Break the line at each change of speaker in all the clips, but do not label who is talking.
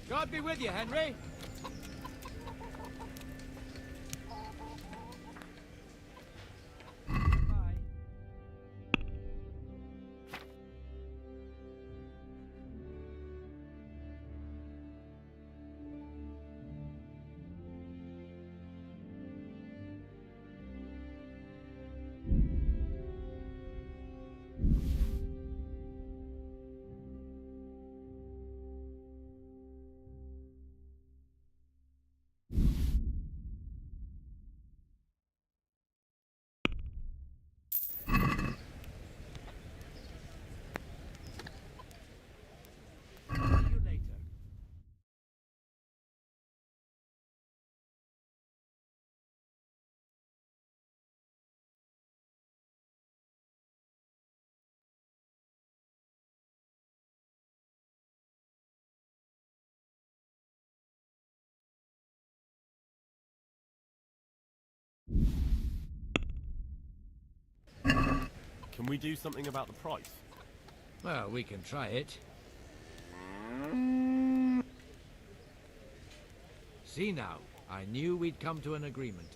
God be with you, Henry. Bye. See you later.
Can we do something about the price?
Well, we can try it. See now, I knew we'd come to an agreement.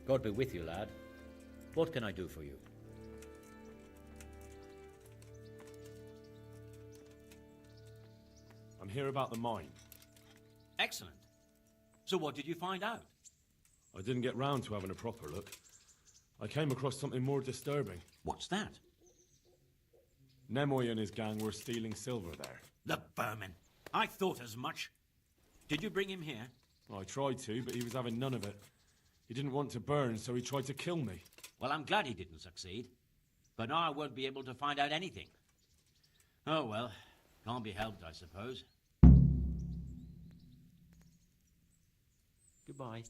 God be with you, lad. What can I do for you?
I'm here about the mine.
Excellent. So what did you find out?
I didn't get round to having a proper look. I came across something more disturbing.
What's that?
Nemoy and his gang were stealing silver there.
The vermin. I thought as much. Did you bring him here?
I tried to, but he was having none of it. He didn't want to burn, so he tried to kill me.
Well, I'm glad he didn't succeed. But now I won't be able to find out anything. Oh, well. Can't be helped, I suppose. Goodbye.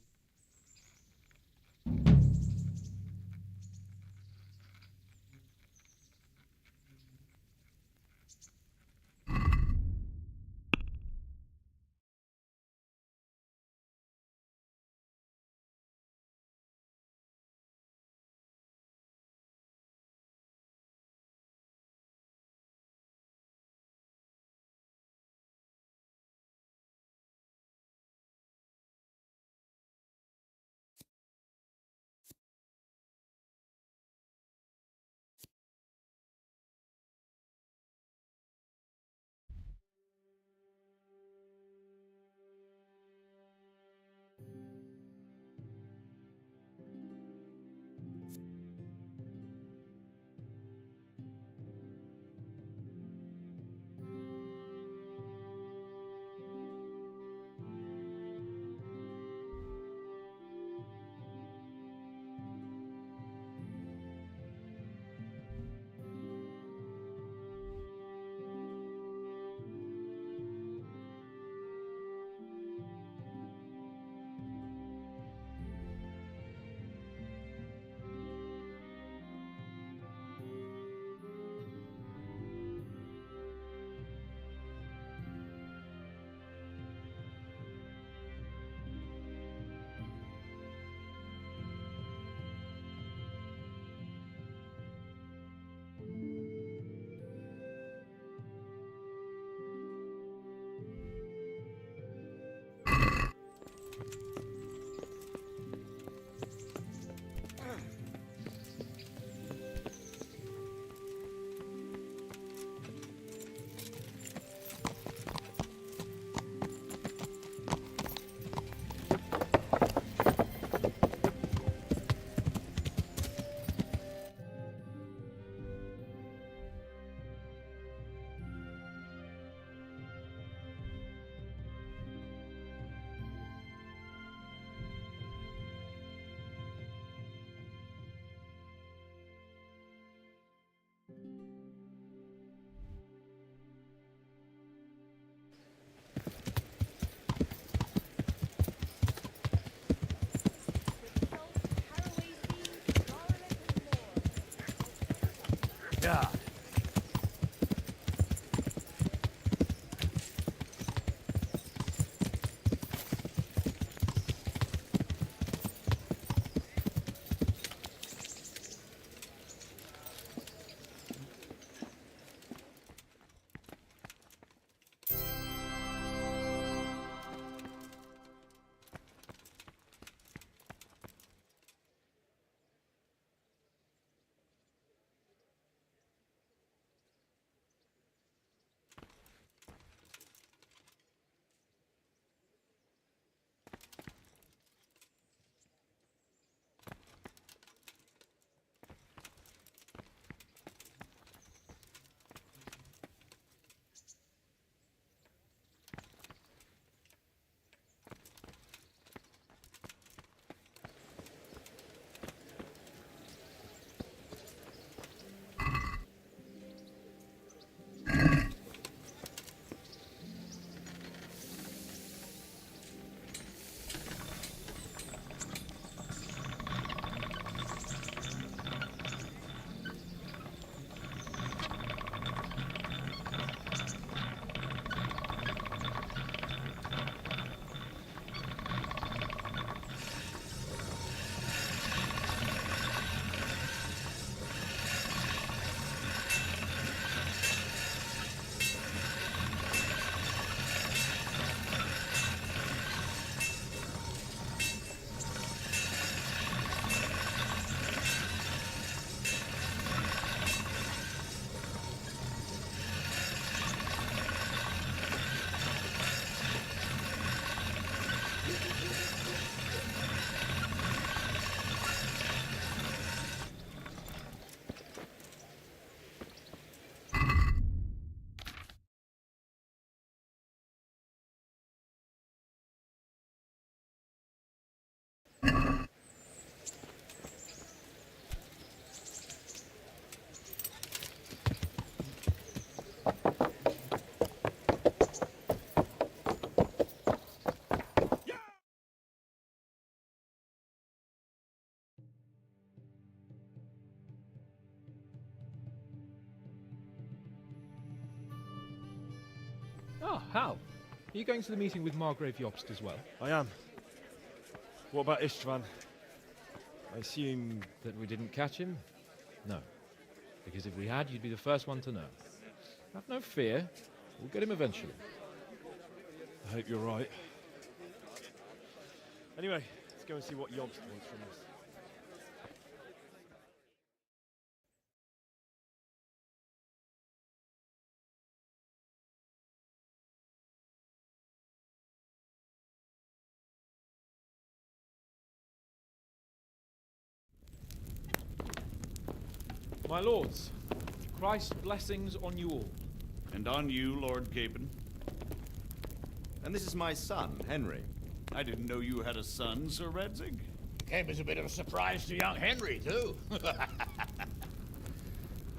Yeah.
Oh, Hal. Are you going to the meeting with Margrave Jobst as well?
I am. What about Istvan? I assume...
That we didn't catch him? No. Because if we had, you'd be the first one to know. Have no fear. We'll get him eventually.
I hope you're right. Anyway, let's go and see what Jobst wants from us.
My lords, Christ's blessings on you all.
And on you, Lord Gaben.
And this is my son, Henry.
I didn't know you had a son, Sir Redzig.
Came as a bit of a surprise to young Henry, too.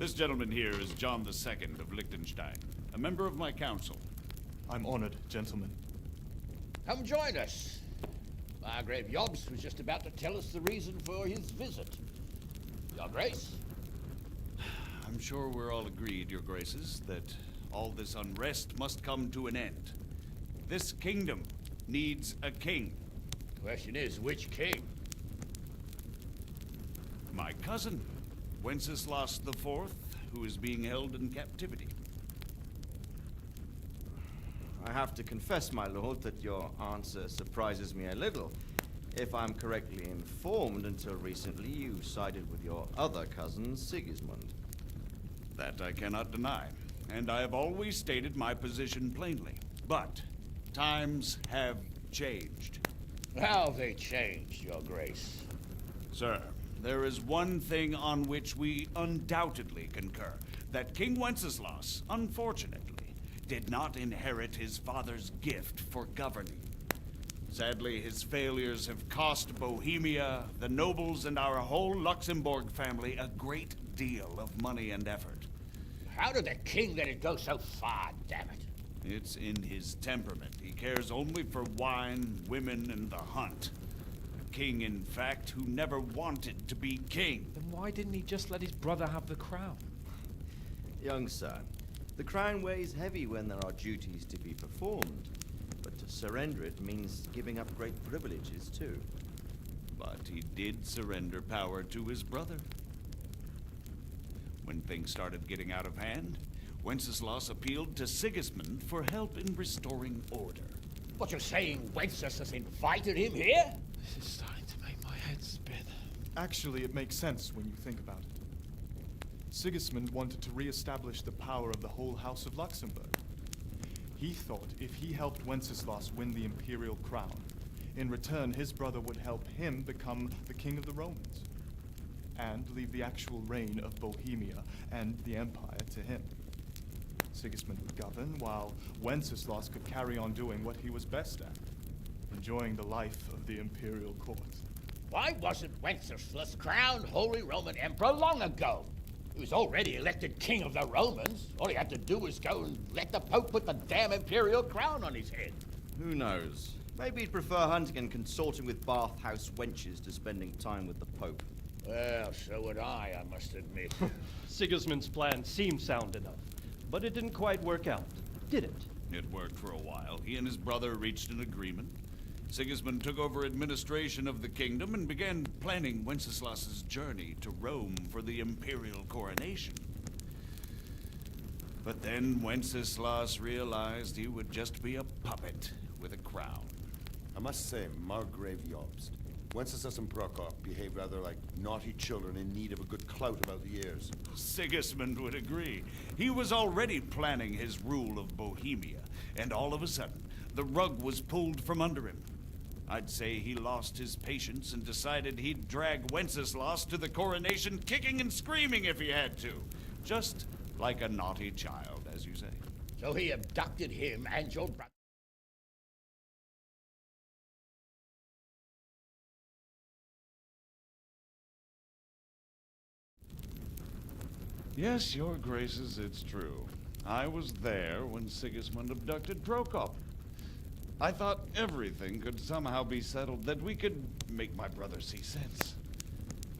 This gentleman here is John II of Liechtenstein, a member of my council.
I'm honored, gentlemen.
Come join us. Margrave Jobst was just about to tell us the reason for his visit. Your Grace?
I'm sure we're all agreed, Your Graces, that all this unrest must come to an end. This kingdom needs a king.
Question is, which king?
My cousin, Wenceslas IV, who is being held in captivity.
I have to confess, my lord, that your answer surprises me a little. If I'm correctly informed, until recently you sided with your other cousin, Sigismund.
That I cannot deny, and I have always stated my position plainly. But times have changed.
How have they changed, Your Grace?
Sir, there is one thing on which we undoubtedly concur. That King Wenceslas, unfortunately, did not inherit his father's gift for governing. Sadly, his failures have cost Bohemia, the nobles, and our whole Luxembourg family a great deal of money and effort.
How did the king let it go so far, damn it?
It's in his temperament. He cares only for wine, women, and the hunt. A king, in fact, who never wanted to be king.
Then why didn't he just let his brother have the crown?
Young son, the crown weighs heavy when there are duties to be performed. But to surrender it means giving up great privileges, too.
But he did surrender power to his brother. When things started getting out of hand, Wenceslas appealed to Sigismund for help in restoring order.
What you're saying, Wenceslas invited him here?
This is starting to make my head spin.
Actually, it makes sense when you think about it. Sigismund wanted to re-establish the power of the whole House of Luxembourg. He thought if he helped Wenceslas win the imperial crown, in return his brother would help him become the king of the Romans, and leave the actual reign of Bohemia and the empire to him. Sigismund would govern, while Wenceslas could carry on doing what he was best at, enjoying the life of the imperial court.
Why wasn't Wenceslas crowned Holy Roman Emperor long ago? He was already elected king of the Romans. All he had to do was go and let the Pope put the damn imperial crown on his head.
Who knows? Maybe he'd prefer hunting and consorting with bathhouse wenches to spending time with the Pope.
Well, so would I must admit.
Sigismund's plan seemed sound enough, but it didn't quite work out, did it?
It worked for a while. He and his brother reached an agreement. Sigismund took over administration of the kingdom and began planning Wenceslas's journey to Rome for the imperial coronation. But then Wenceslas realized he would just be a puppet with a crown.
I must say, Margrave Jobst, Wenceslas and Prokop behave rather like naughty children in need of a good clout about the ears.
Sigismund would agree. He was already planning his rule of Bohemia, and all of a sudden, the rug was pulled from under him. I'd say he lost his patience and decided he'd drag Wenceslas to the coronation kicking and screaming if he had to. Just like a naughty child, as you say.
So he abducted him and your brother.
Yes, your graces, it's true. I was there when Sigismund abducted Prokop. I thought everything could somehow be settled, that we could make my brother see sense.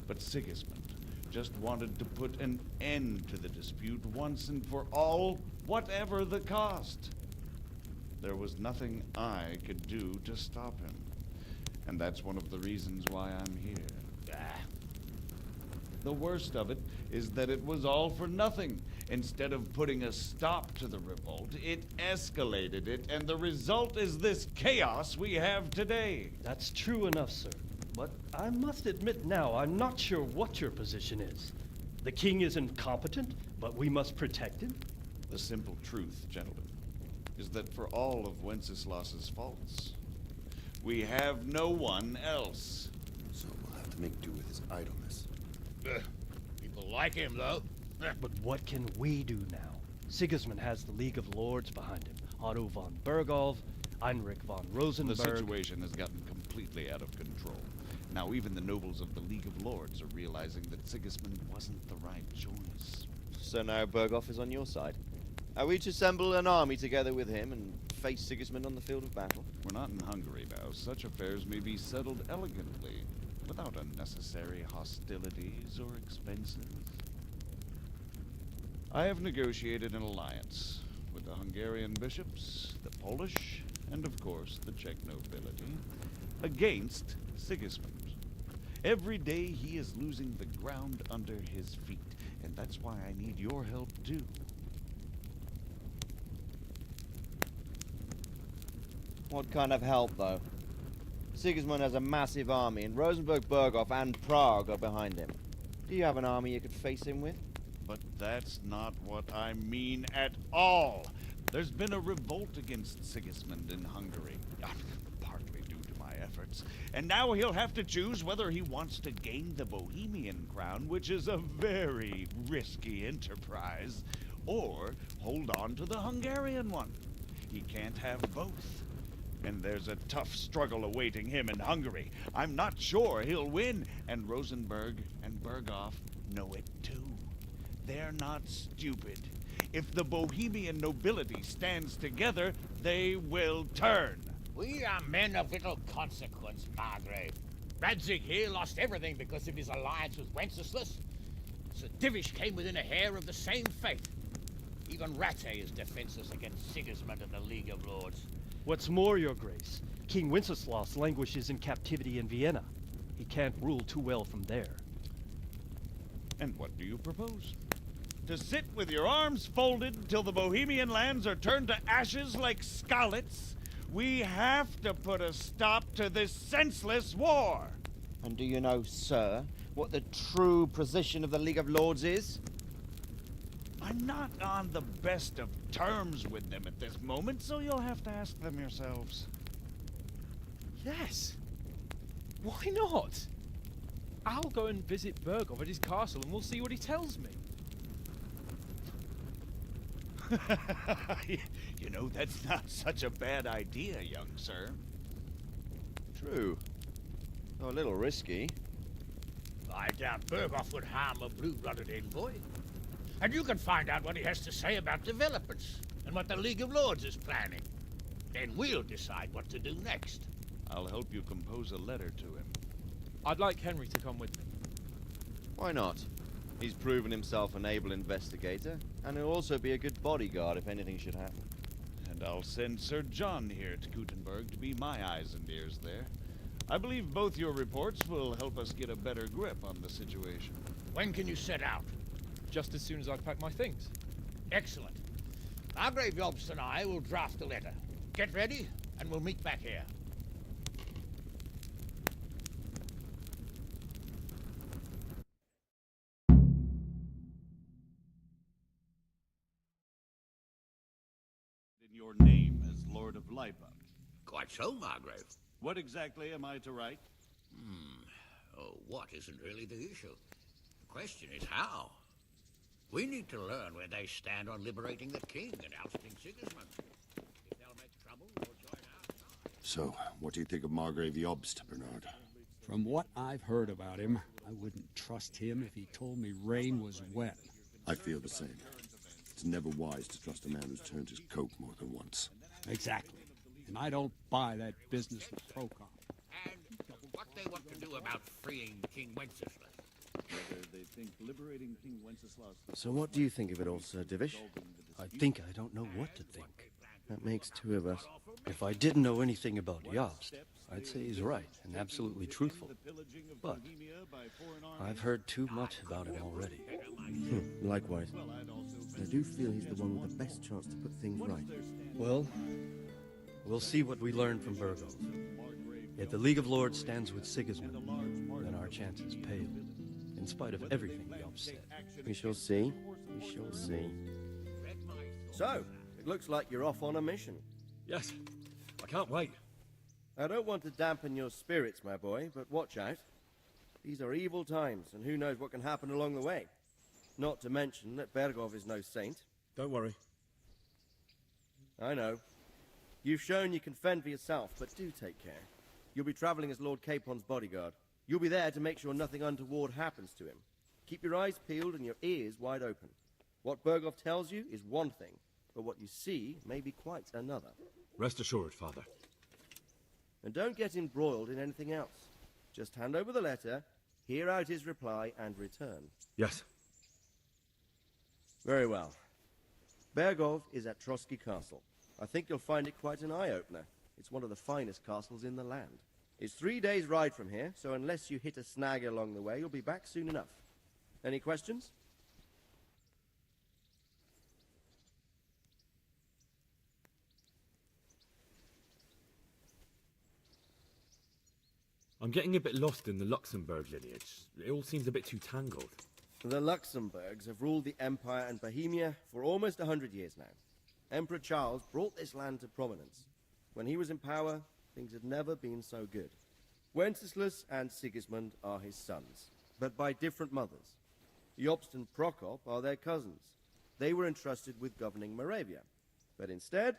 But Sigismund just wanted to put an end to the dispute once and for all, whatever the cost. There was nothing I could do to stop him. And that's one of the reasons why I'm here. The worst of it is that it was all for nothing. Instead of putting a stop to the revolt, it escalated it, and the result is this chaos we have today.
That's true enough, sir. But I must admit now, I'm not sure what your position is. The king is incompetent, but we must protect him?
The simple truth, gentlemen, is that for all of Wenceslas's faults, we have no one else.
So we'll have to make do with his idleness.
People like him, though.
But what can we do now? Sigismund has the League of Lords behind him. Otto von Bergolf, Heinrich von Rosenberg.
The situation has gotten completely out of control. Now even the nobles of the League of Lords are realizing that Sigismund wasn't the right choice.
So now Bergolf is on your side. Are we to assemble an army together with him and face Sigismund on the field of battle?
We're not in Hungary now. Such affairs may be settled elegantly, without unnecessary hostilities or expenses. I have negotiated an alliance with the Hungarian bishops, the Polish, and of course the Czech nobility, against Sigismund. Every day he is losing the ground under his feet, and that's why I need your help too.
What kind of help, though? Sigismund has a massive army, and Rosenberg, Berghoff, and Prague are behind him. Do you have an army you could face him with?
But that's not what I mean at all. There's been a revolt against Sigismund in Hungary, partly due to my efforts. And now he'll have to choose whether he wants to gain the Bohemian crown, which is a very risky enterprise, or hold on to the Hungarian one. He can't have both. And there's a tough struggle awaiting him in Hungary. I'm not sure he'll win, and Rosenberg and Berghoff know it too. They're not stupid. If the Bohemian nobility stands together, they will turn.
We are men of little consequence, Margrave. Radzig here lost everything because of his alliance with Wenceslas. Sir Divish came within a hair of the same fate. Even Rattay is defenseless against Sigismund and the League of Lords.
What's more, your grace, King Wenceslas languishes in captivity in Vienna. He can't rule too well from there.
And what do you propose? To sit with your arms folded till the Bohemian lands are turned to ashes like scarlets? We have to put a stop to this senseless war!
And do you know, sir, what the true position of the League of Lords is?
I'm not on the best of terms with them at this moment, so you'll have to ask them yourselves.
Yes. Why not? I'll go and visit Berghoff at his castle and we'll see what he tells me.
You know, that's not such a bad idea, young sir.
True. Though a little risky.
I doubt Berghoff would harm a blue-blooded envoy. And you can find out what he has to say about developments and what the League of Lords is planning. Then we'll decide what to do next.
I'll help you compose a letter to him.
I'd like Henry to come with me.
Why not? He's proven himself an able investigator, and he'll also be a good bodyguard if anything should happen.
And I'll send Sir John here to Gutenberg to be my eyes and ears there. I believe both your reports will help us get a better grip on the situation.
When can you set out?
Just as soon as I pack my things.
Excellent. Margrave Jobst and I will draft the letter. Get ready, and we'll meet back here.
In your name as Lord of Lipa.
Quite so, Margrave.
What exactly am I to write?
Oh, what isn't really the issue. The question is how. We need to learn where they stand on liberating the king and ousting Sigismund. If they'll make trouble, we'll join our side.
So, what do you think of Margrave Jobst, Bernard?
From what I've heard about him, I wouldn't trust him if he told me rain was wet.
I feel the same. It's never wise to trust a man who's turned his coat more than once.
Exactly. And I don't buy that business with Prokop.
And what they want to do about freeing King Wenceslas.
Whether they think liberating King Wenceslas...
So what do you think of it all, Sir Divish?
I think I don't know what to think. That makes two of us. If I didn't know anything about Jobst, I'd say he's right and absolutely truthful. But I've heard too much about him already.
Likewise. I do feel he's the one with the best chance to put things right.
Well, we'll see what we learn from Bergov. If the League of Lords stands with Sigismund, then our chances pale, in spite of everything Jobst said.
We shall see. We shall see. So, it looks like you're off on a mission.
Yes, I can't wait.
I don't want to dampen your spirits, my boy, but watch out. These are evil times, and who knows what can happen along the way. Not to mention that Bergov is no saint.
Don't worry.
I know. You've shown you can fend for yourself, but do take care. You'll be traveling as Lord Capon's bodyguard. You'll be there to make sure nothing untoward happens to him. Keep your eyes peeled and your ears wide open. What Bergov tells you is one thing, but what you see may be quite another.
Rest assured, Father.
And don't get embroiled in anything else. Just hand over the letter, hear out his reply, and return.
Yes.
Very well. Bergov is at Trotsky Castle. I think you'll find it quite an eye-opener. It's one of the finest castles in the land. It's 3 days' ride from here, so unless you hit a snag along the way, you'll be back soon enough. Any questions?
I'm getting a bit lost in the Luxembourg lineage. It all seems a bit too tangled.
The Luxembourgs have ruled the Empire and Bohemia for almost 100 years now. Emperor Charles brought this land to prominence. When he was in power, things had never been so good. Wenceslas and Sigismund are his sons, but by different mothers. Jobst and Prokop are their cousins. They were entrusted with governing Moravia, but instead,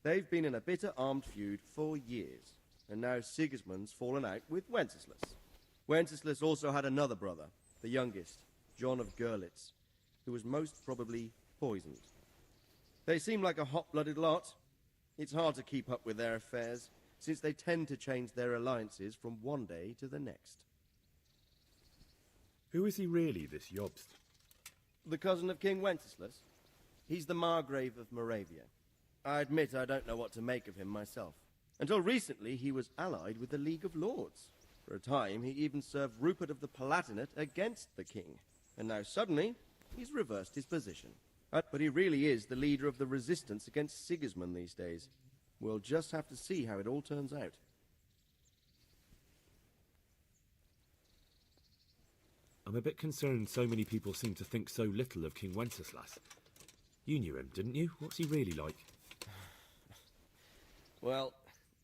they've been in a bitter armed feud for years, and now Sigismund's fallen out with Wenceslas. Wenceslas also had another brother, the youngest, John of Görlitz, who was most probably poisoned. They seem like a hot-blooded lot. It's hard to keep up with their affairs, since they tend to change their alliances from one day to the next.
Who is he really, this Jobst?
The cousin of King Wenceslas. He's the Margrave of Moravia. I admit I don't know what to make of him myself. Until recently, he was allied with the League of Lords. For a time, he even served Rupert of the Palatinate against the king. And now suddenly, he's reversed his position. But he really is the leader of the resistance against Sigismund these days. We'll just have to see how it all turns out.
I'm a bit concerned so many people seem to think so little of King Wenceslas. You knew him, didn't you? What's he really like?
Well,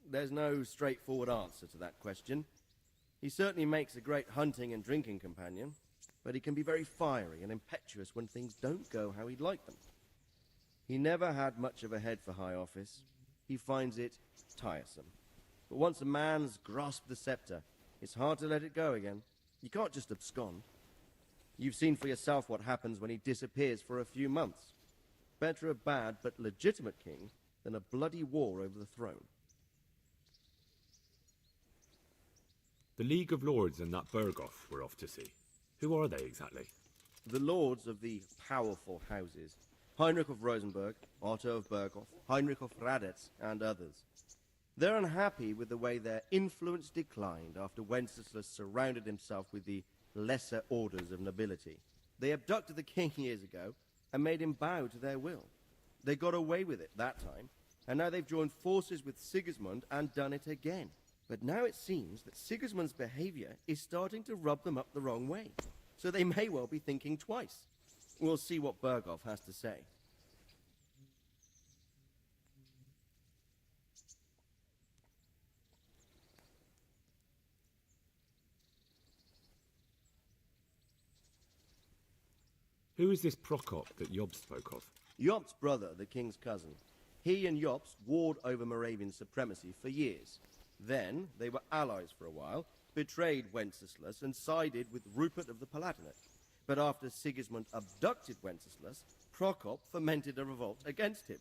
there's no straightforward answer to that question. He certainly makes a great hunting and drinking companion, but he can be very fiery and impetuous when things don't go how he'd like them. He never had much of a head for high office. He finds it tiresome. But once a man's grasped the scepter, it's hard to let it go again. You can't just abscond. You've seen for yourself what happens when he disappears for a few months. Better a bad but legitimate king than a bloody war over the throne.
The League of Lords and that Bergov we're off to see. Who are they exactly?
The lords of the powerful houses. Heinrich of Rosenberg, Otto of Berghof, Heinrich of Radetz, and others. They're unhappy with the way their influence declined after Wenceslas surrounded himself with the lesser orders of nobility. They abducted the king years ago and made him bow to their will. They got away with it that time, and now they've joined forces with Sigismund and done it again. But now it seems that Sigismund's behavior is starting to rub them up the wrong way, so they may well be thinking twice. We'll see what Bergov has to say.
Who is this Prokop that Jobst spoke of?
Jobst's brother, the king's cousin. He and Jobst warred over Moravian supremacy for years. Then, they were allies for a while, betrayed Wenceslas and sided with Rupert of the Palatinate. But after Sigismund abducted Wenceslas, Prokop fomented a revolt against him,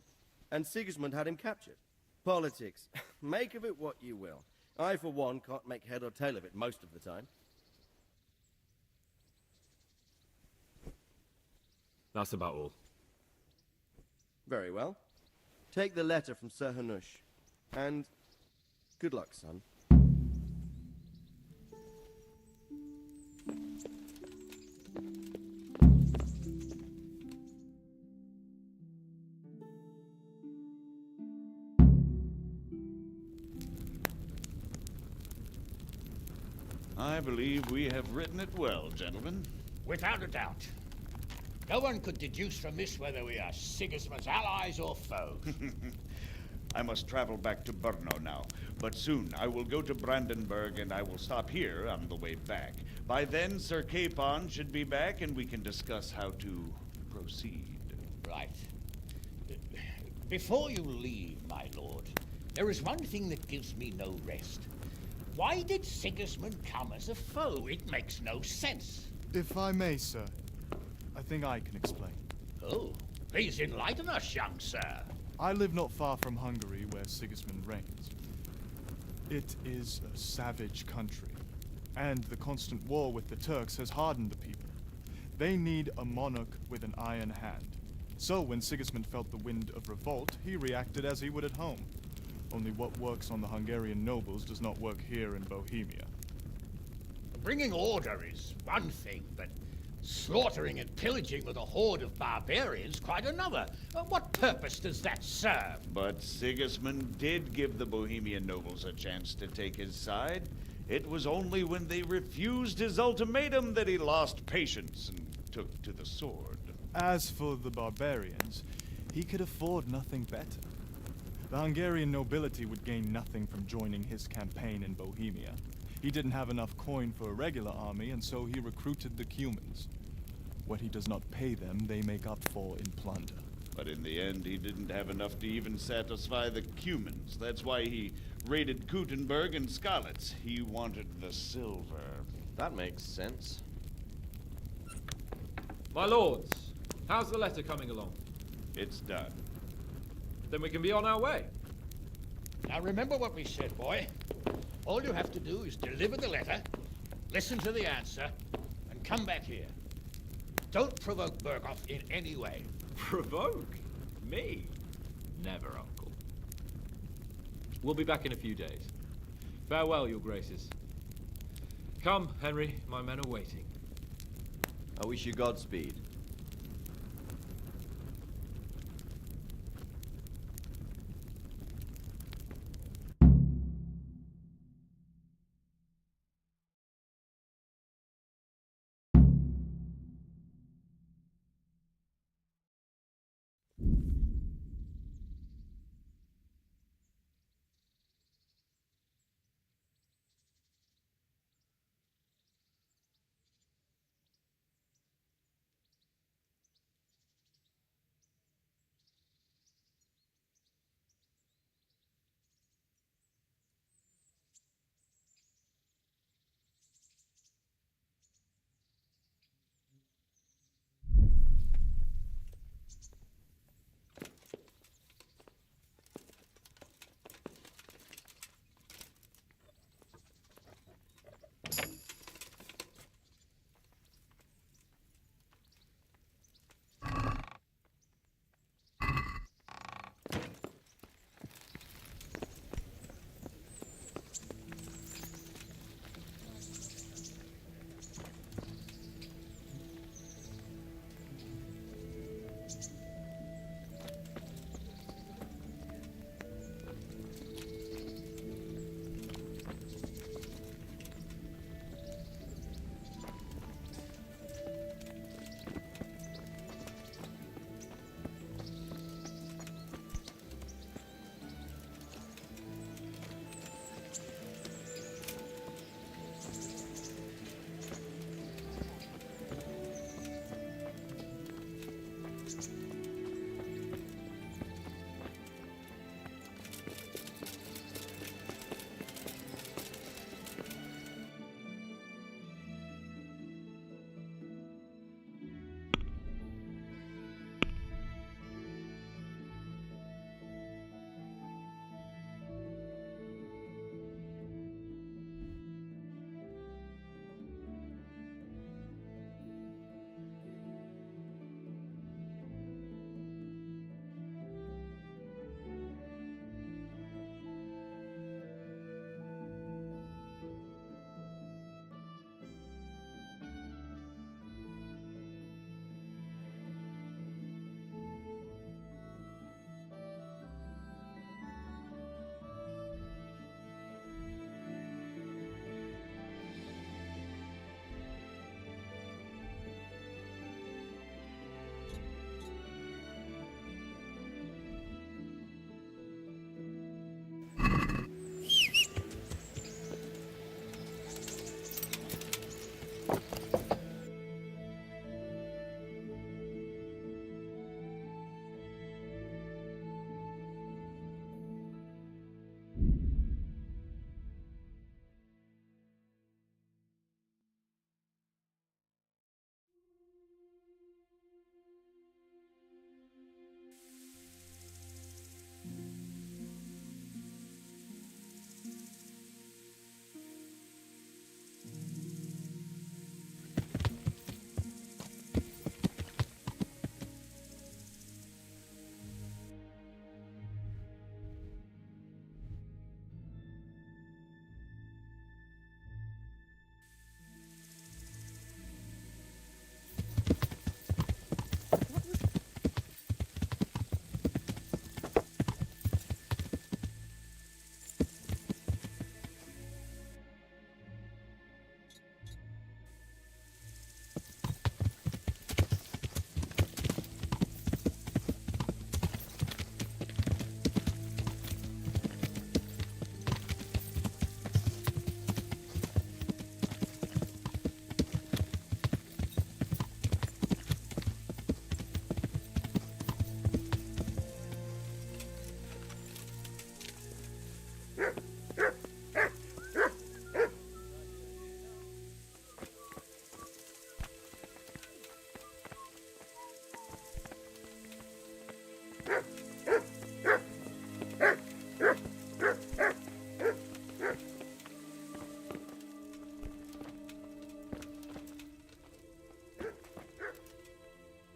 and Sigismund had him captured. Politics. Make of it what you will. I, for one, can't make head or tail of it most of the time.
That's about all.
Very well. Take the letter from Sir Hanush. And good luck, son.
I believe we have written it well, gentlemen.
Without a doubt. No one could deduce from this whether we are Sigismund's allies or foes.
I must travel back to Brno now, but soon I will go to Brandenburg and I will stop here on the way back. By then, Sir Capon should be back and we can discuss how to proceed.
Right. Before you leave, my lord, there is one thing that gives me no rest. Why did Sigismund come as a foe? It makes no sense.
If I may, sir, I think I can explain.
Oh, please enlighten us, young sir.
I live not far from Hungary, where Sigismund reigns. It is a savage country, and the constant war with the Turks has hardened the people. They need a monarch with an iron hand. So when Sigismund felt the wind of revolt, he reacted as he would at home. Only what works on the Hungarian nobles does not work here in Bohemia.
Bringing order is one thing, but slaughtering and pillaging with a horde of barbarians quite another. What purpose does that serve?
But Sigismund did give the Bohemian nobles a chance to take his side. It was only when they refused his ultimatum that he lost patience and took to the sword.
As for the barbarians, he could afford nothing better. The Hungarian nobility would gain nothing from joining his campaign in Bohemia. He didn't have enough coin for a regular army, and so he recruited the Cumans. What he does not pay them, they make up for in plunder.
But in the end, he didn't have enough to even satisfy the Cumans. That's why he raided Gutenberg and Skalitz. He wanted the silver.
That makes sense.
My lords, how's the letter coming along?
It's done.
Then we can be on our way.
Now remember what we said, boy. All you have to do is deliver the letter, listen to the answer, and come back here. Don't provoke Berghoff in any way.
Provoke? Me? Never, Uncle. We'll be back in a few days. Farewell, your graces. Come, Henry, my men are waiting.
I wish you Godspeed.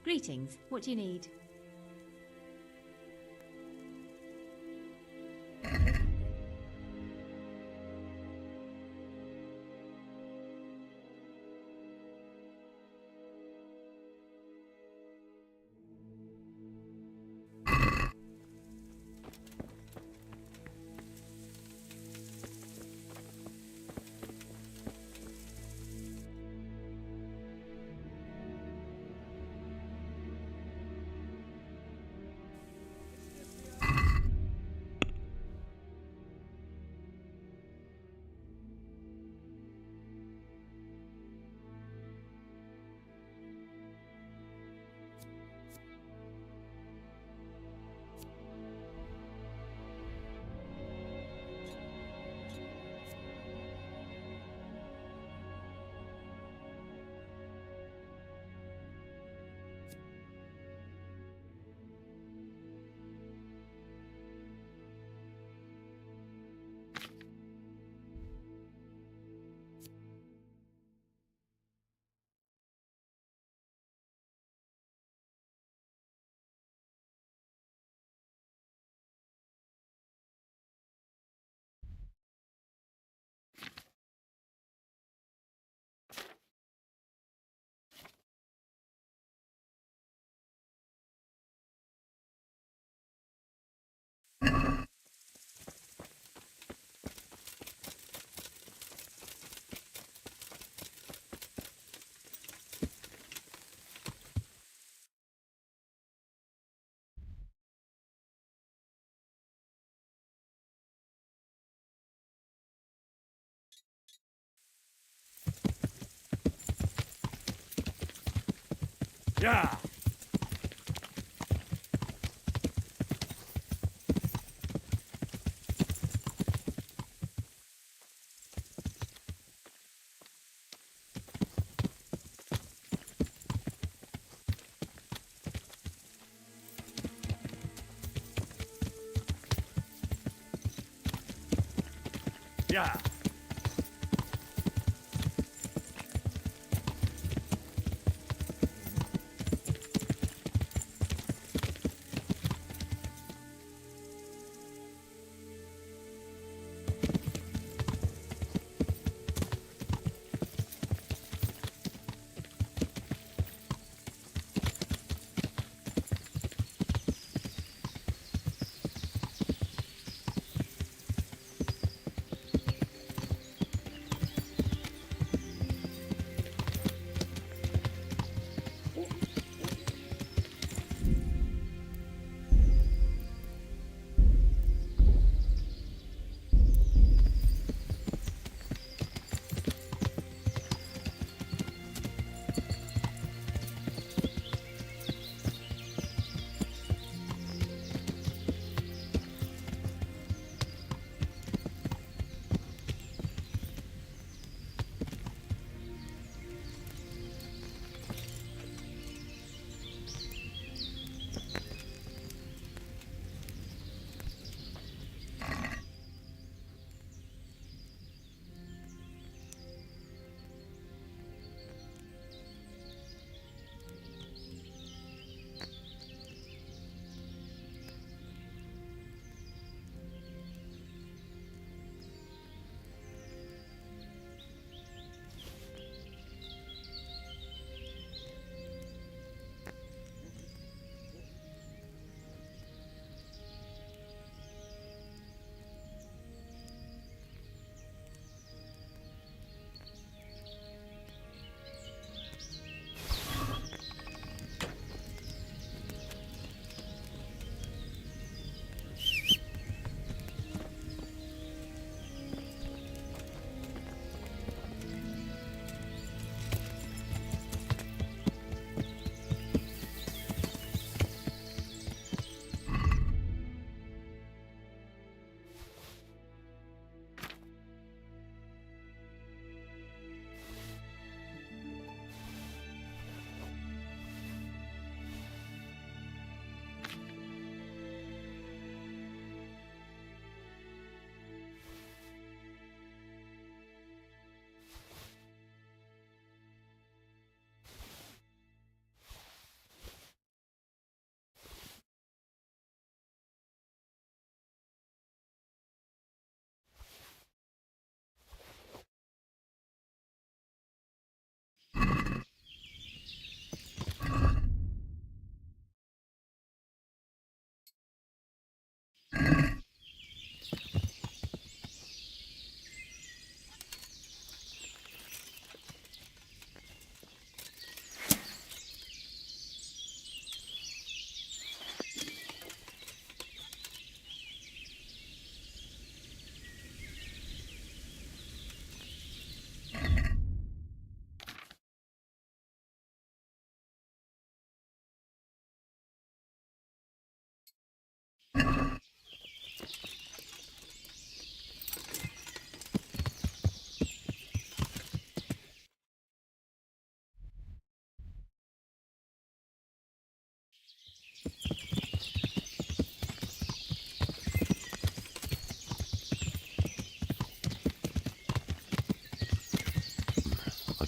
Greetings. What do you need?
Yeah. Yeah.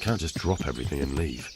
can't just drop everything and leave.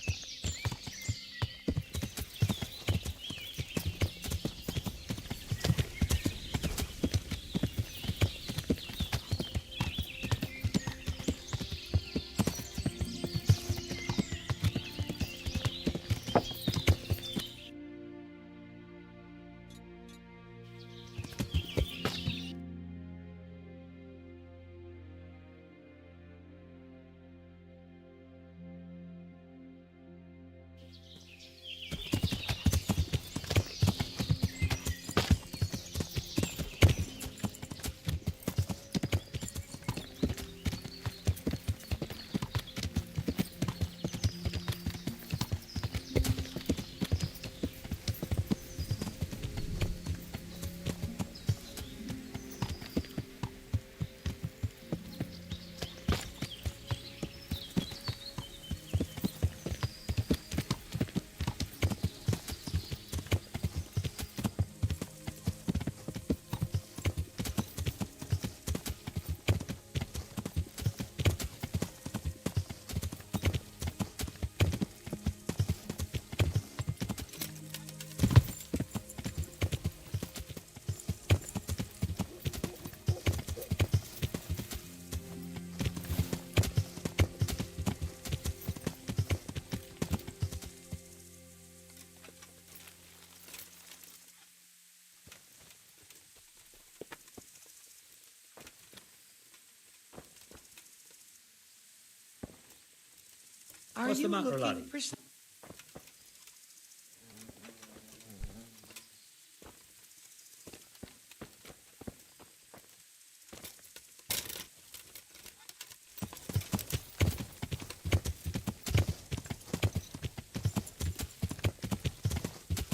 What's the matter, laddie?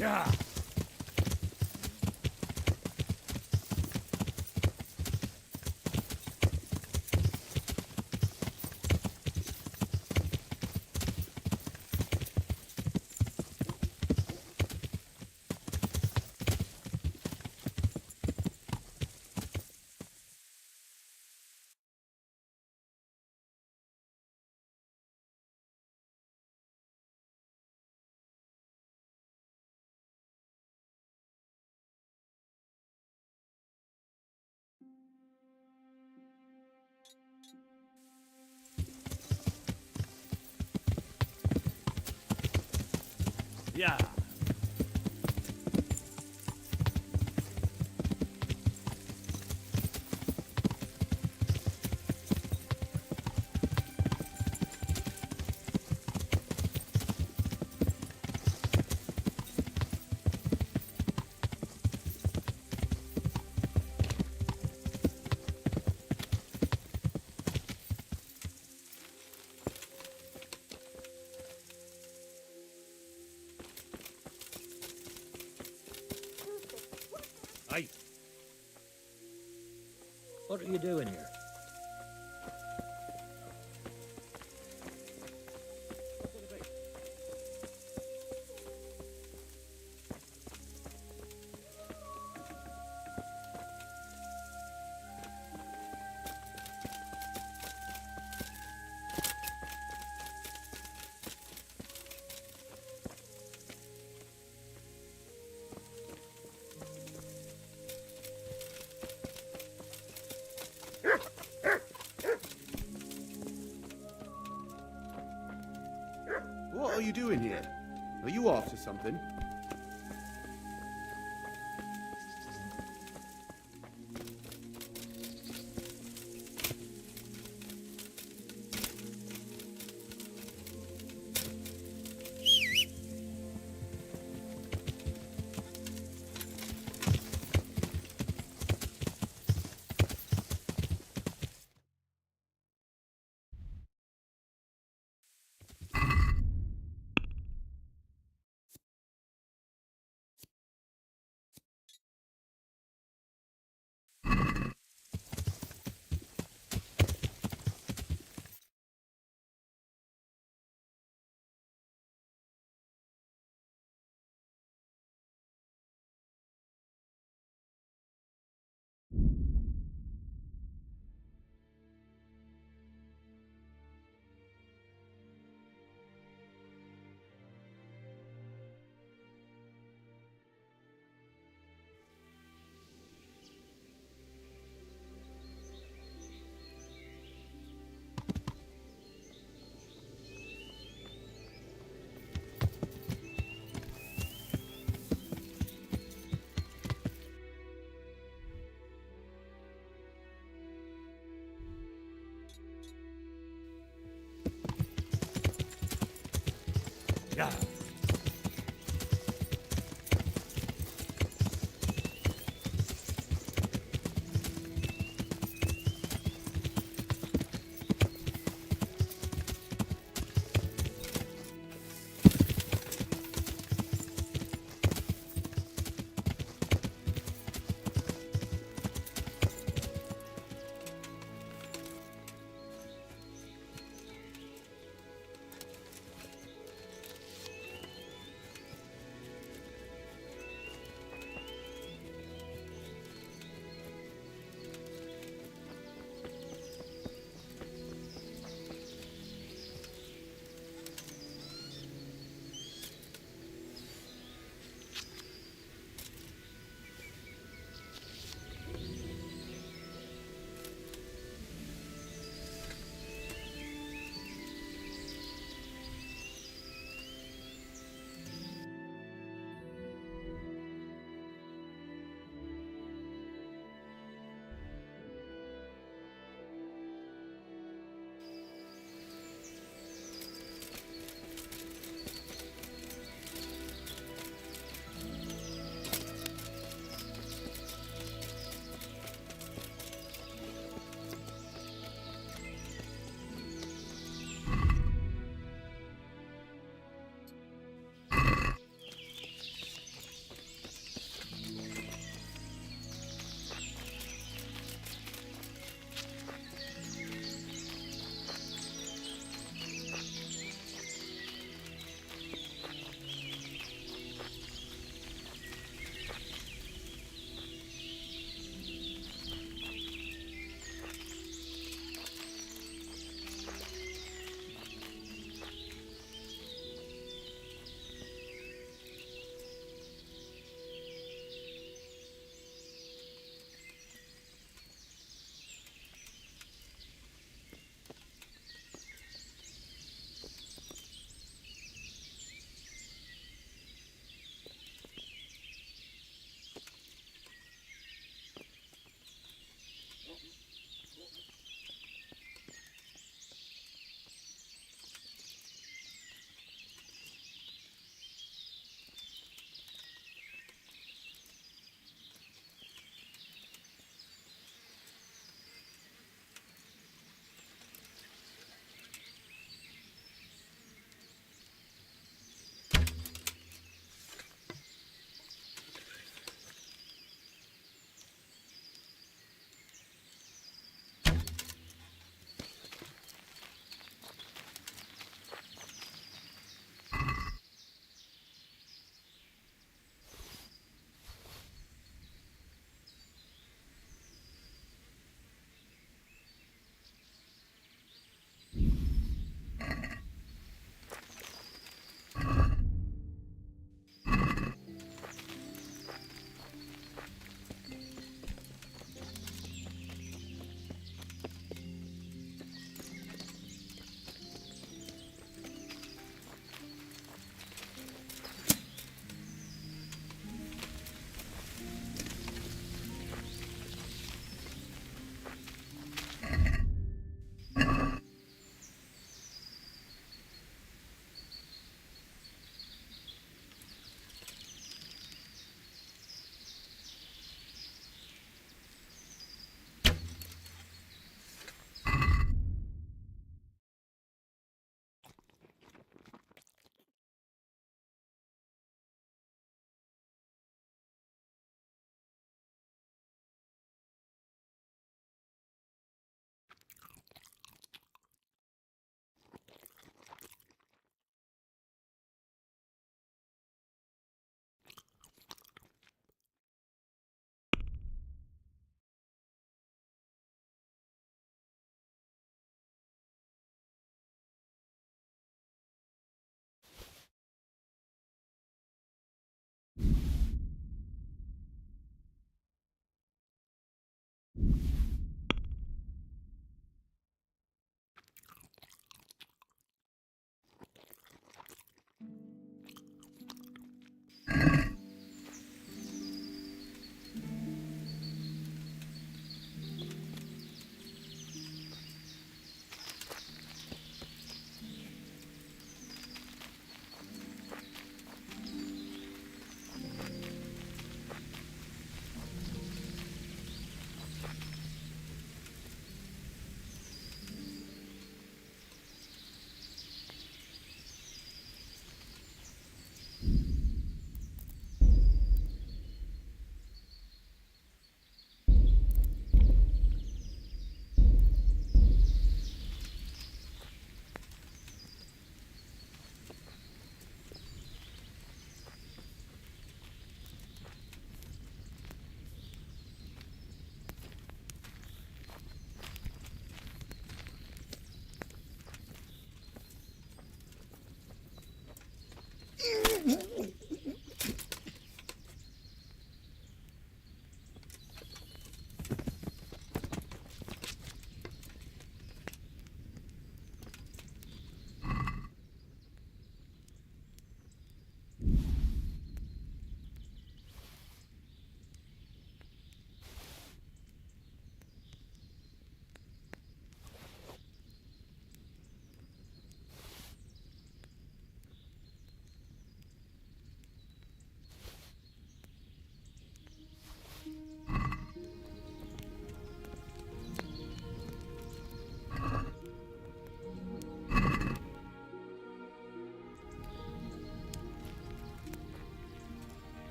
Yeah. Yeah.
Hey! What are you doing here?
What are you doing here? Are you after something?
Yeah.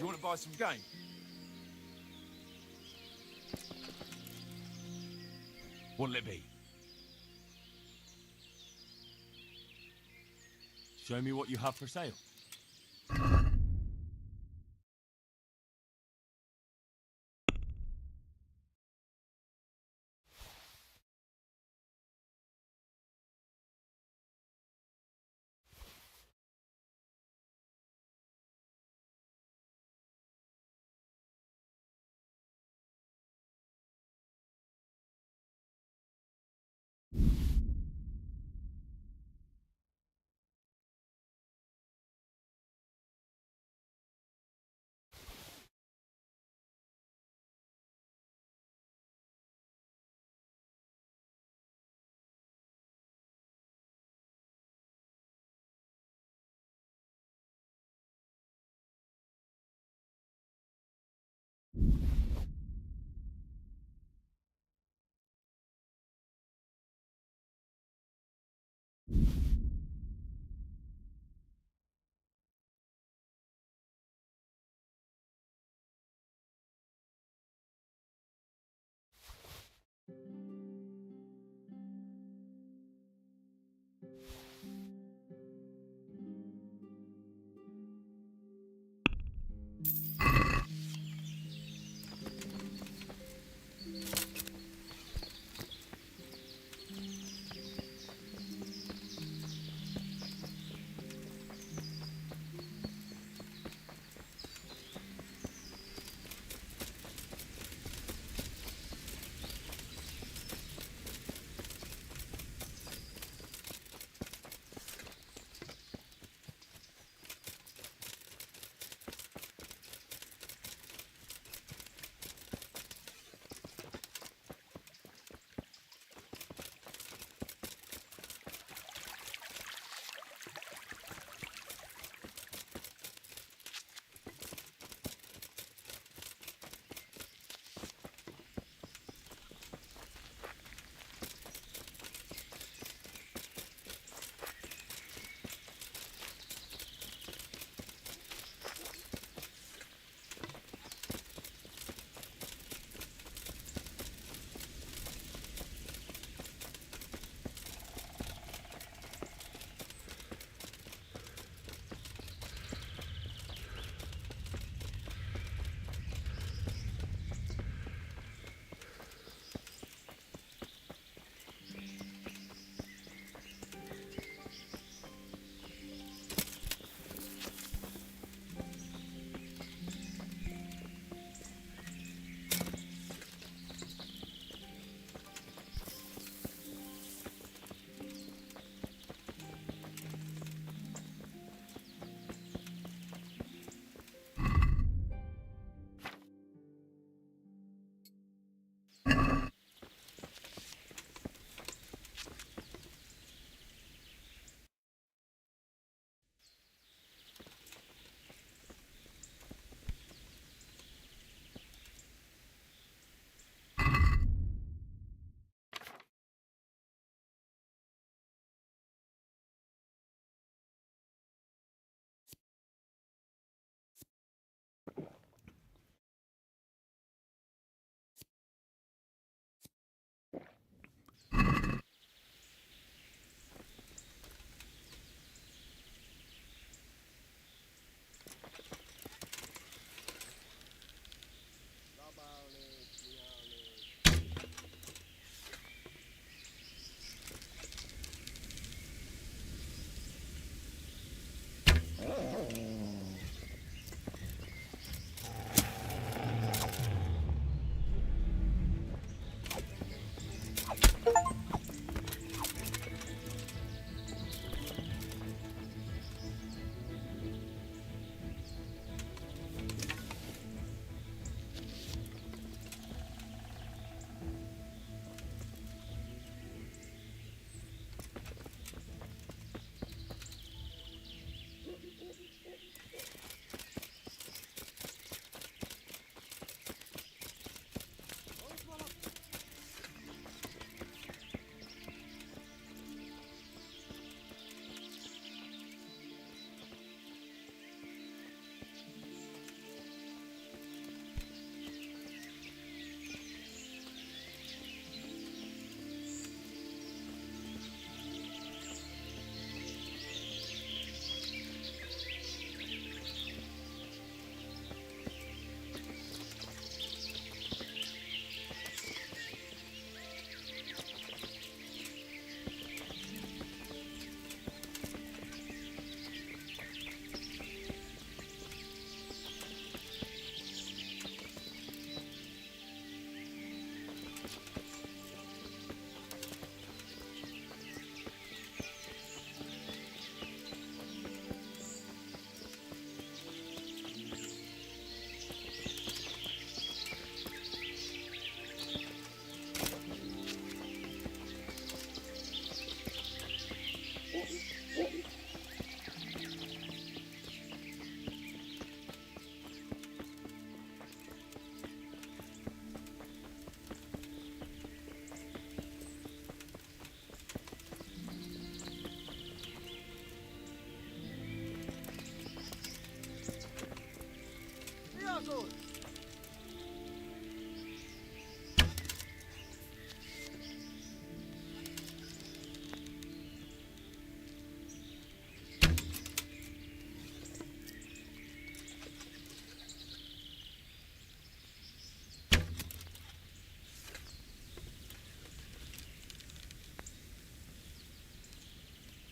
you want to buy some game? What'll it be?
Show me what you have for sale.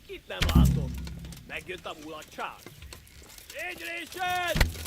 Itt nem látom. Megjött a mulatság. Ignition!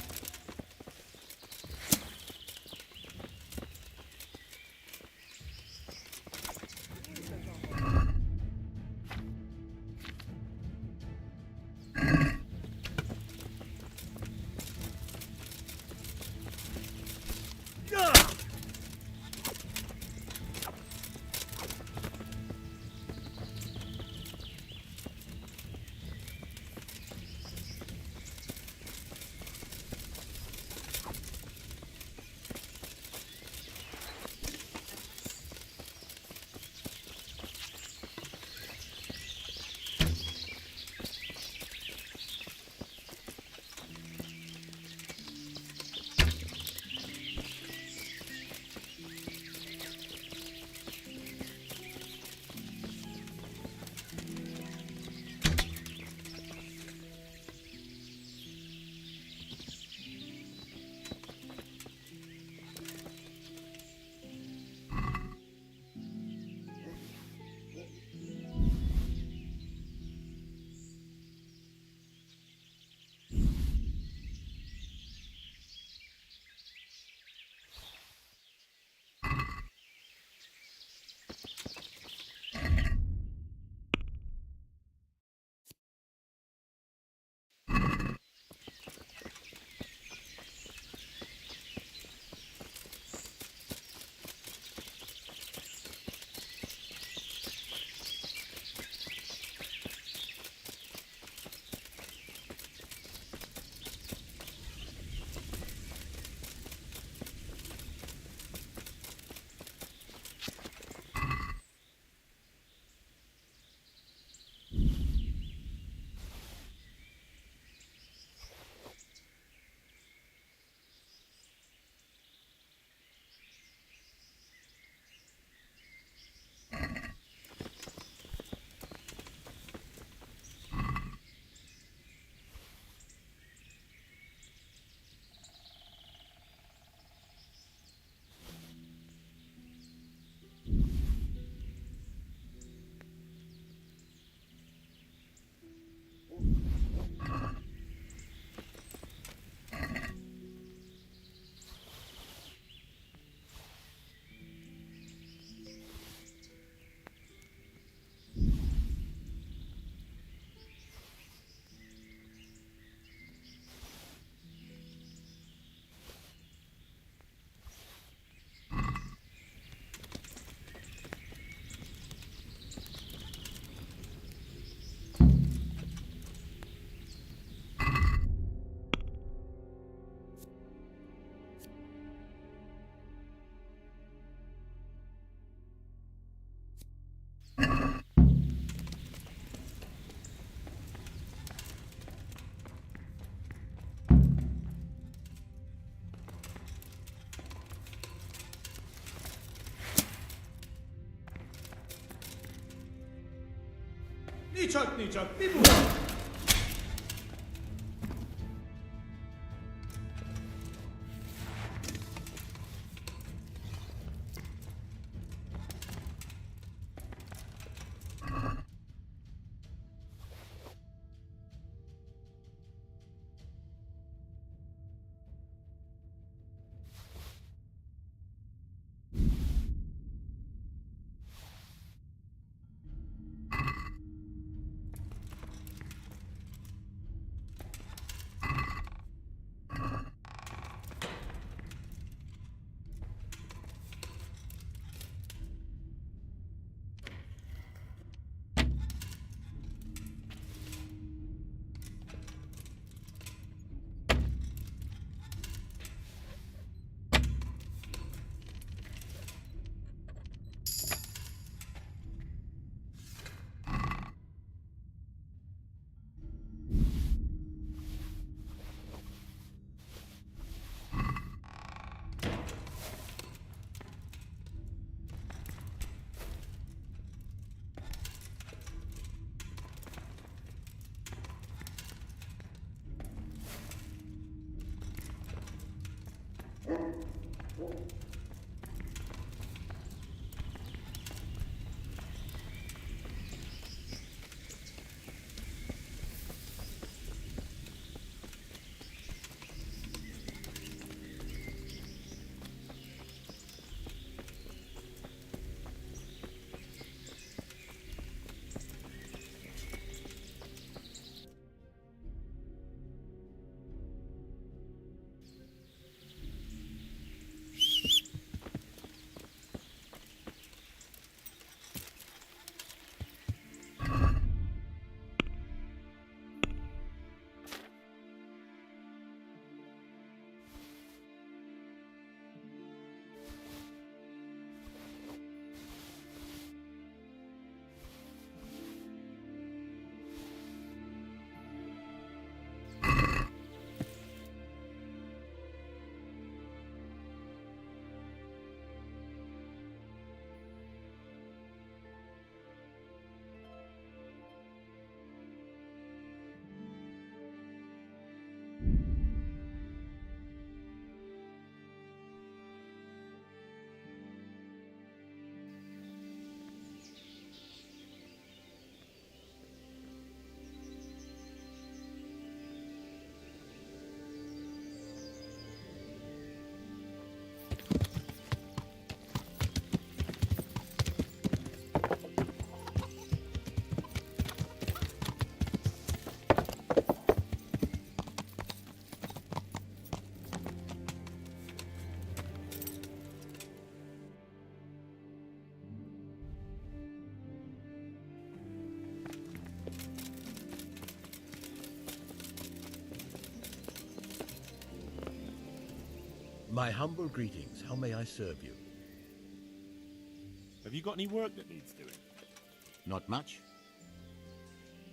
Nicsak, mi mulat?
My humble greetings. How may I serve you?
Have you got any work that needs doing?
Not much.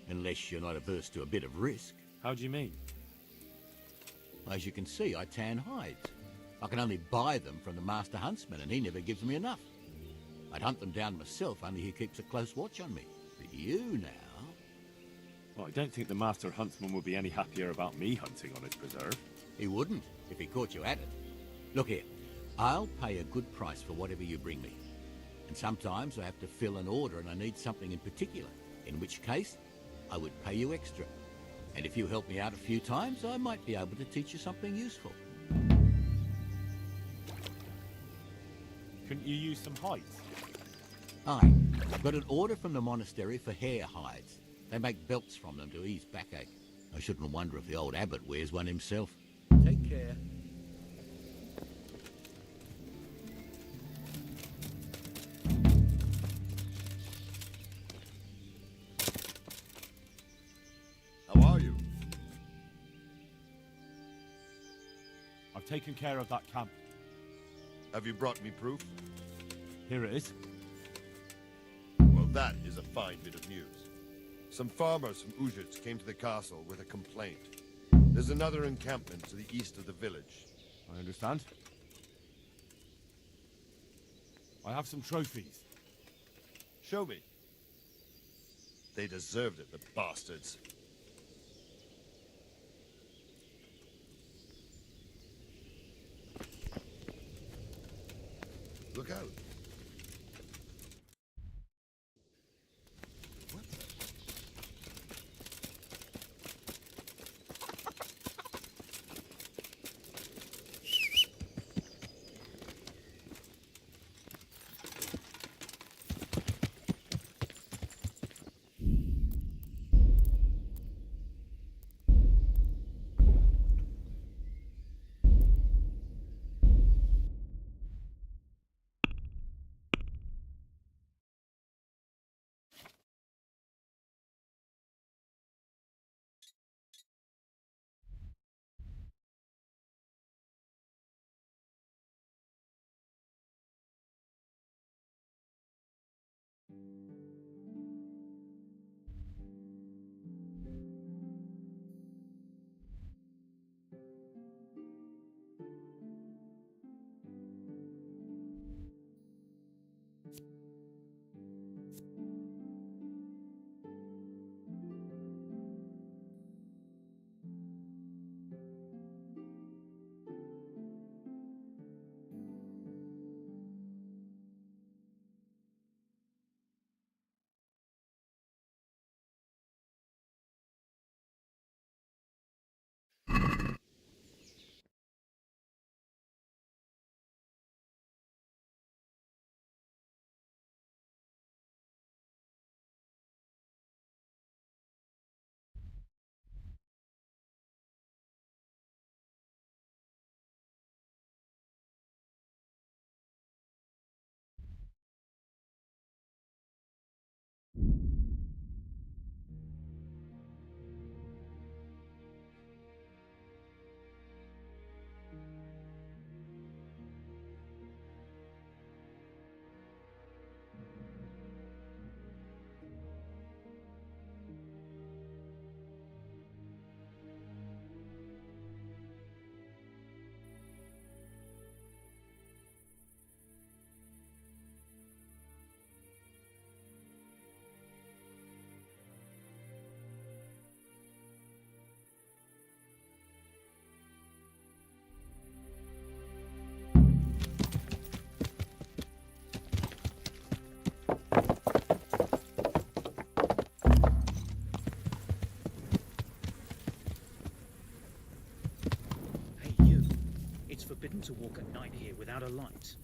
Unless you're not averse to a bit of risk.
How do you mean?
As you can see, I tan hides. I can only buy them from the Master Huntsman, and he never gives me enough. I'd hunt them down myself, only he keeps a close watch on me. But you now...
Well, I don't think the Master Huntsman would be any happier about me hunting on his preserve.
He wouldn't, if he caught you at it. Look here, I'll pay a good price for whatever you bring me. And sometimes I have to fill an order and I need something in particular, in which case I would pay you extra. And if you help me out a few times, I might be able to teach you something useful.
Couldn't you use some hides?
Aye, got an order from the monastery for hare hides. They make belts from them to ease backache. I shouldn't wonder if the old abbot wears one himself. Take care.
How are you?
I've taken care of that camp.
Have you brought me proof?
Here it is.
Well, that is a fine bit of news. Some farmers from Ujits came to the castle with a complaint. There's another encampment to the east of the village.
I understand. I have some trophies.
Show me. They deserved it, the bastards. Look out.
forbidden to walk at night here without a light.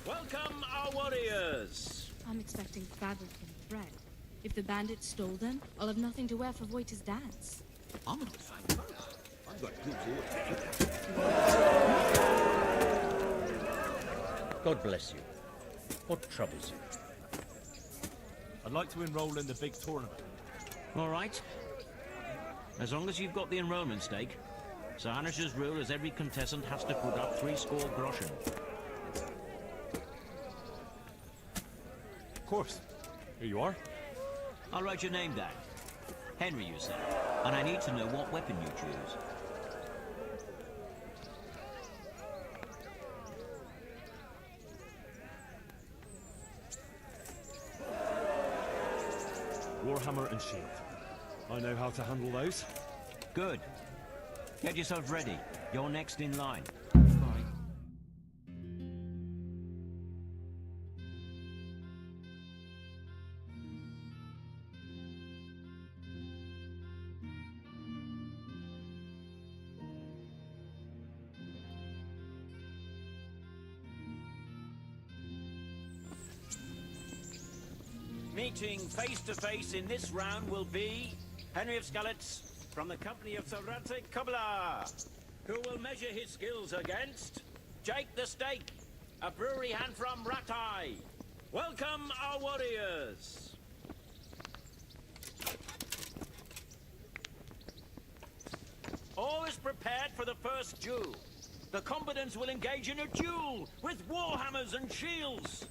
Welcome, our warriors!
I'm expecting fabric and thread. If the bandits stole them, I'll have nothing to wear for Voita's dance.
I'm gonna find both. I've got good orders.
God bless you. What troubles you?
I'd like to enroll in the big tournament.
All right. As long as you've got the enrollment stake, Sir Hanish's rule is every contestant has to put up 3 score groschen.
Of course. Here you are.
I'll write your name down. Henry, you said. And I need to know what weapon you choose.
Warhammer and shield. I know how to handle those.
Good. Get yourself ready. You're next in line. Meeting face to face in this round will be Henry of Skalitz from the company of 7950+, who will measure his skills against Jake the Steak, a brewery hand from Ratai. Welcome, our warriors! All is prepared for the first duel. The combatants will engage in a duel with warhammers and shields.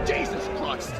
Jesus Christ!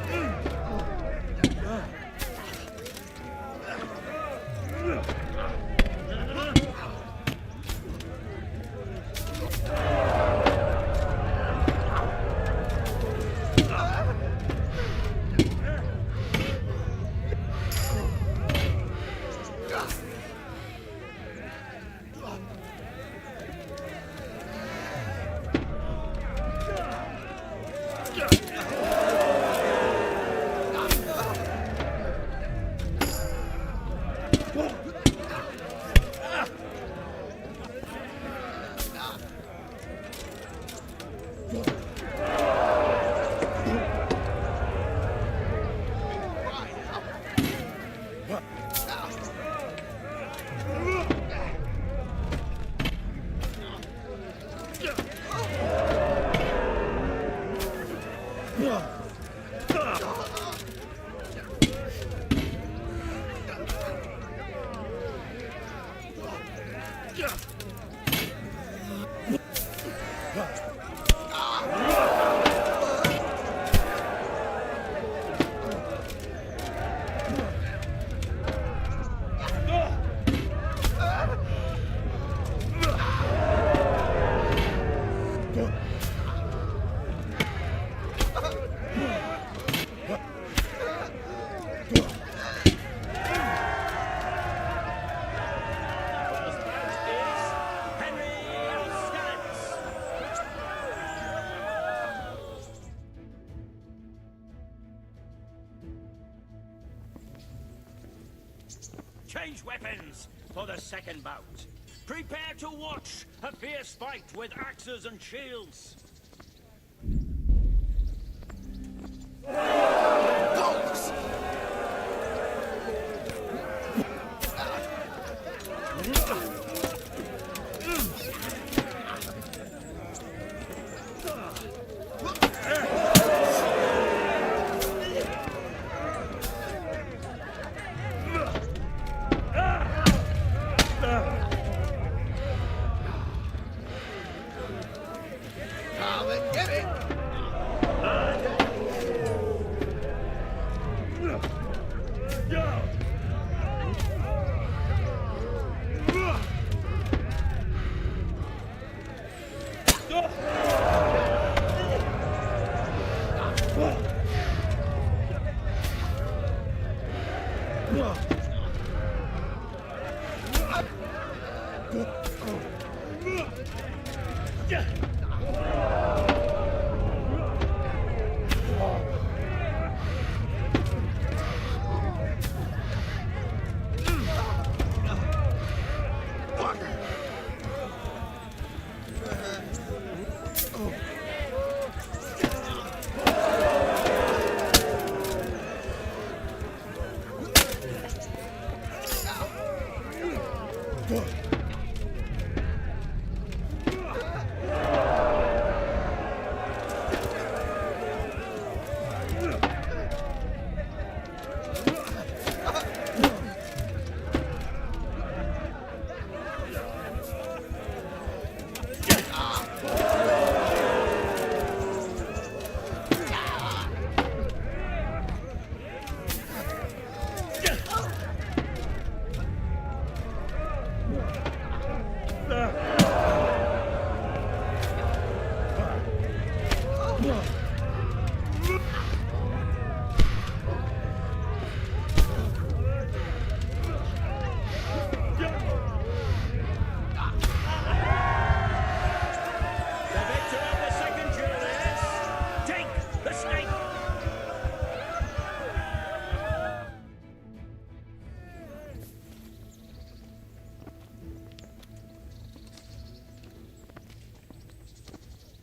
Change weapons for the second bout. Prepare to watch a fierce fight with axes and shields.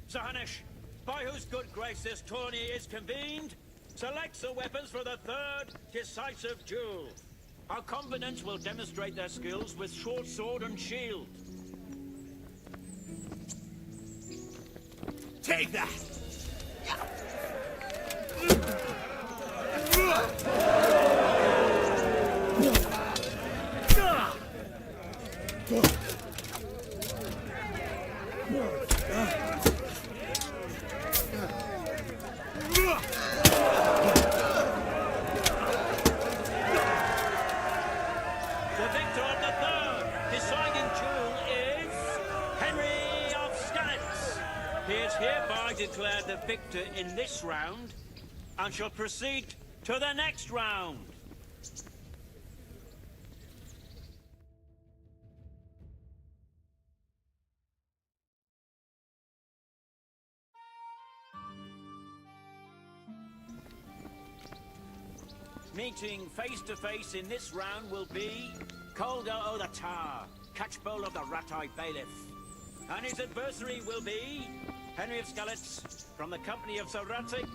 Sahanish, by whose good grace this tourney is convened, selects the weapons for the third decisive duel. Our combatants will demonstrate their skills with short sword and shield.
Take that!
Declared the victor in this round and shall proceed to the next round. Meeting face to face in this round will be Calder o' the Tar, Catchbowl of the Rat-Eye Bailiff, and his adversary will be Henry of Skalitz, from the company of STRAFE.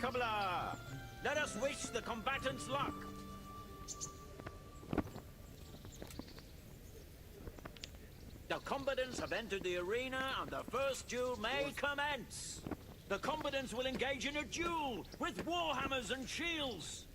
Let us wish the combatants luck. The combatants have entered the arena, and the first duel may commence. The combatants will engage in a duel with warhammers and shields.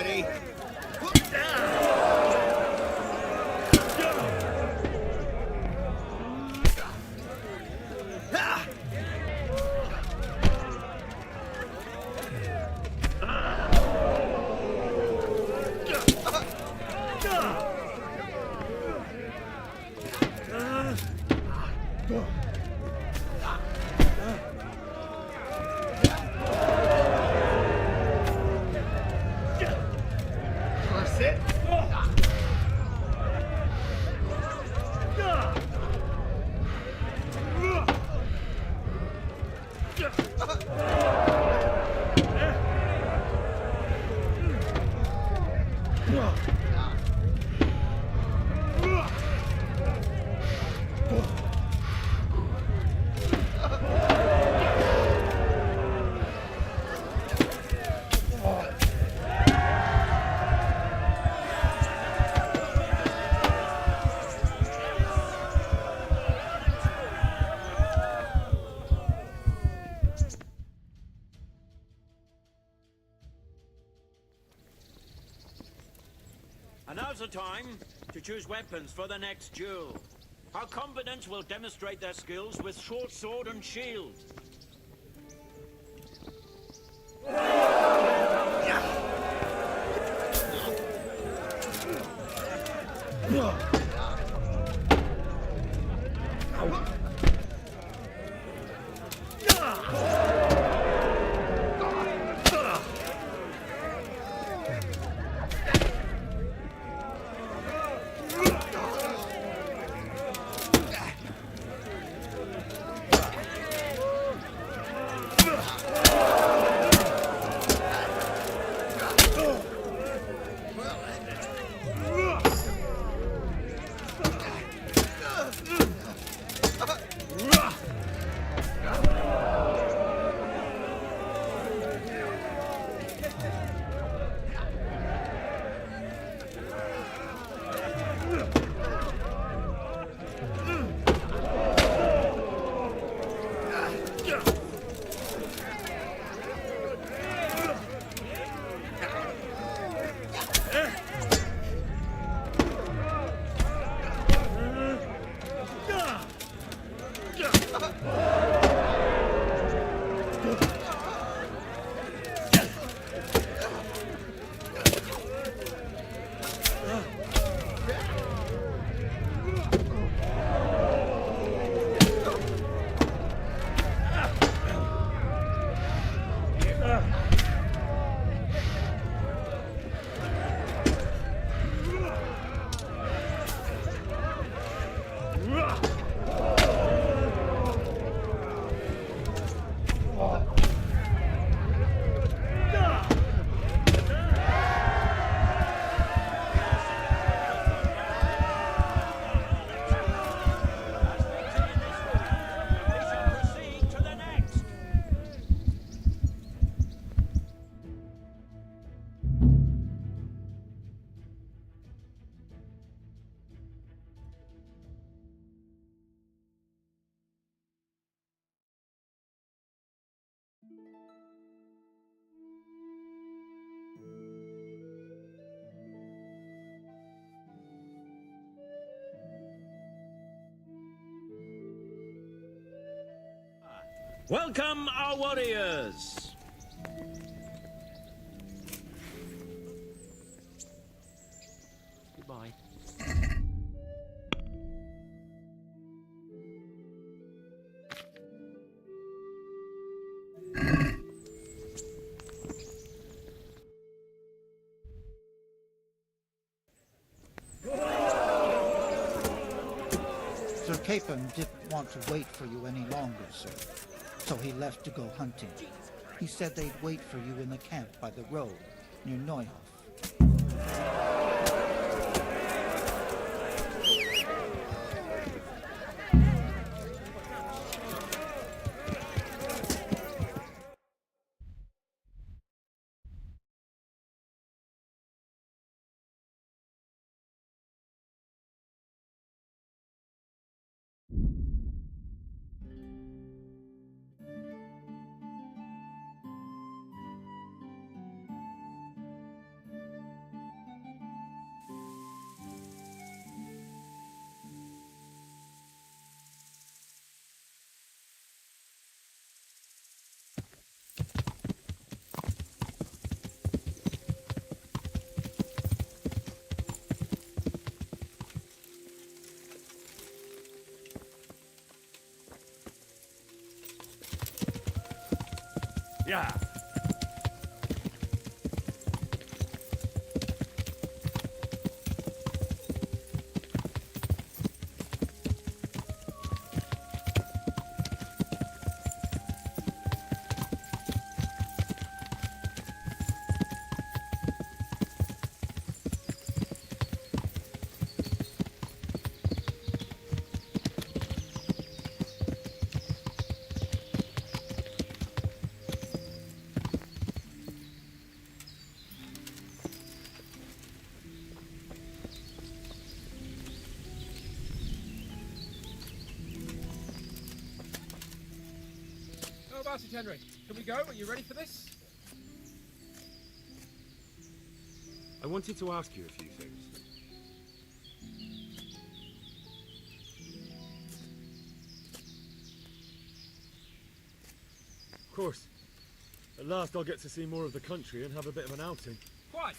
ready.
And now's the time to choose weapons for the next duel. Our combatants will demonstrate their skills with short sword and shield. Welcome our warriors! Goodbye.
Sir Capon didn't want to wait for you any longer, sir. So he left to go hunting. He said they'd wait for you in the camp by the road, near Neuhof.
Yeah.
How about it, Henry? Can we go? Are you ready for this?
I wanted to ask you a few things. Of course. At last I'll get to see more of the country and have a bit of an outing.
Quite.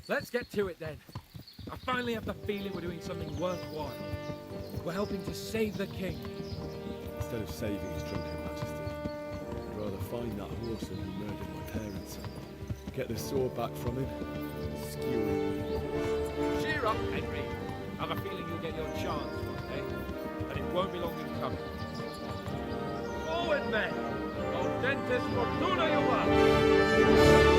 Let's get to it then. I finally have the feeling we're doing something worthwhile. We're helping to save the king.
Instead of saving his drunken majesty, I'd rather find that horseman who murdered my parents, get the sword back from him, and skewer him.
Cheer up, Henry. I have a feeling you'll get your chance one day, and it won't be long in coming. Forward, men! Audentes fortuna juvat!